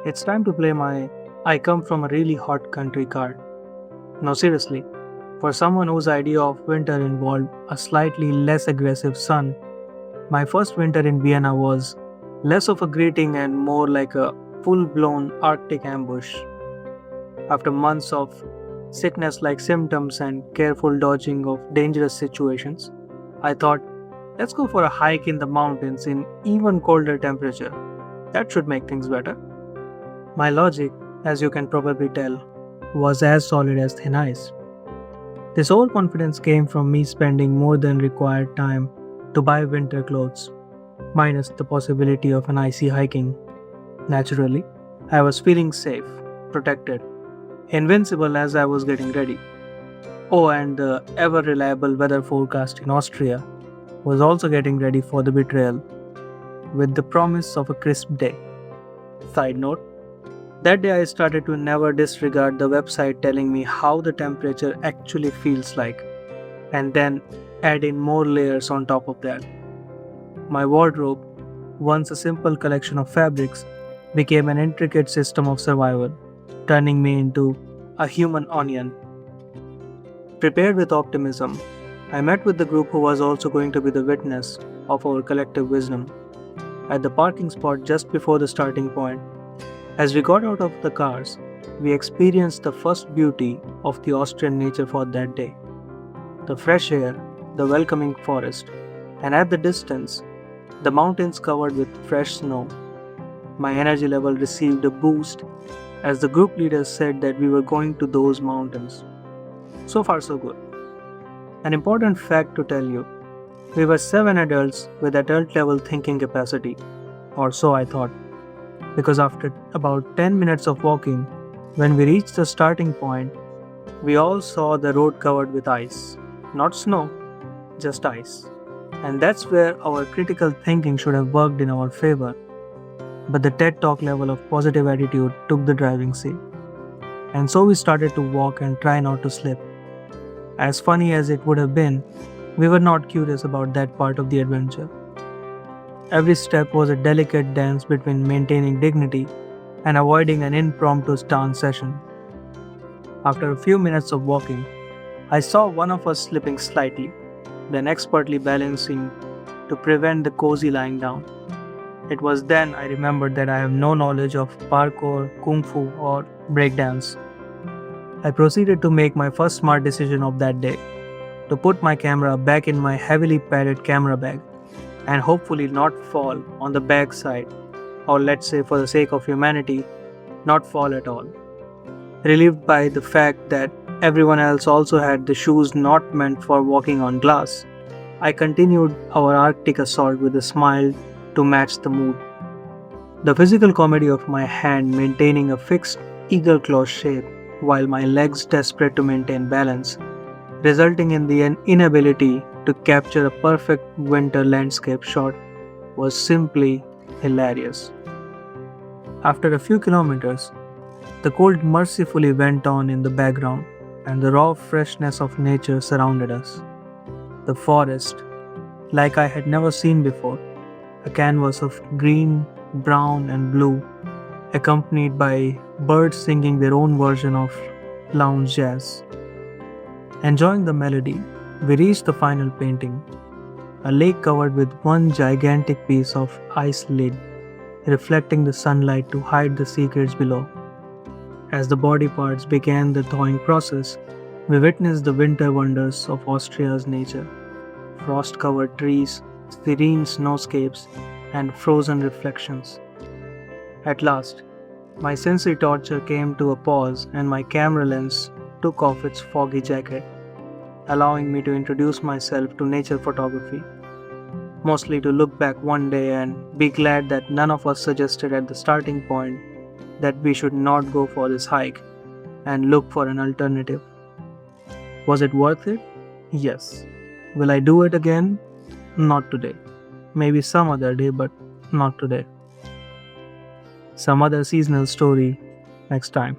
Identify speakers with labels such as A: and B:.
A: It's time to play my I come from a really hot country card. No, seriously, for someone whose idea of winter involved a slightly less aggressive sun, my first winter in Vienna was less of a greeting and more like a full blown Arctic ambush. After months of sickness like symptoms and careful dodging of dangerous situations, I thought, let's go for a hike in the mountains in even colder temperature. That should make things better. My logic, as you can probably tell, was as solid as thin ice. This overconfidence came from me spending more than required time to buy winter clothes, minus the possibility of an icy hiking. Naturally, I was feeling safe, protected, invincible as I was getting ready. Oh, and the ever reliable weather forecast in Austria was also getting ready for the betrayal, with the promise of a crisp day. Side note, that day I started to never disregard the website telling me how the temperature actually feels like, and then add in more layers on top of that. My wardrobe, once a simple collection of fabrics, became an intricate system of survival, turning me into a human onion. Prepared with optimism, I met with the group who was also going to be the witness of our collective wisdom. At the parking spot just before the starting point, as we got out of the cars, we experienced the first beauty of the Austrian nature for that day. The fresh air, the welcoming forest, and at the distance, the mountains covered with fresh snow. My energy level received a boost as the group leaders said that we were going to those mountains. So far, so good. An important fact to tell you, we were 7 adults with adult level thinking capacity, or so I thought, because after about 10 minutes of walking, when we reached the starting point, we all saw the road covered with ice. Not snow, just ice. And that's where our critical thinking should have worked in our favor. But the TED Talk level of positive attitude took the driving seat. And so we started to walk and try not to slip. As funny as it would have been, we were not curious about that part of the adventure. Every step was a delicate dance between maintaining dignity and avoiding an impromptu dance session. After a few minutes of walking, I saw one of us slipping slightly, then expertly balancing to prevent the cozy lying down. It was then I remembered that I have no knowledge of parkour, kung fu, or breakdance. I proceeded to make my first smart decision of that day, to put my camera back in my heavily padded camera bag and hopefully not fall on the back side, or let's say for the sake of humanity, not fall at all. Relieved by the fact that everyone else also had the shoes not meant for walking on glass, I continued our Arctic assault with a smile to match the mood. The physical comedy of my hand maintaining a fixed eagle claw shape while my legs desperate to maintain balance, resulting in the inability to capture a perfect winter landscape shot, was simply hilarious. After a few kilometers, the cold mercifully went on in the background and the raw freshness of nature surrounded us. The forest, like I had never seen before, a canvas of green, brown, and blue, accompanied by birds singing their own version of lounge jazz. Enjoying the melody, we reached the final painting, a lake covered with one gigantic piece of ice lid, reflecting the sunlight to hide the secrets below. As the body parts began the thawing process, we witnessed the winter wonders of Austria's nature: frost-covered trees, serene snowscapes, and frozen reflections. At last, my sensory torture came to a pause and my camera lens took off its foggy jacket, allowing me to introduce myself to nature photography, mostly to look back one day and be glad that none of us suggested at the starting point that we should not go for this hike and look for an alternative. Was it worth it? Yes. Will I do it again? Not today. Maybe some other day, but not today. Some other seasonal story next time.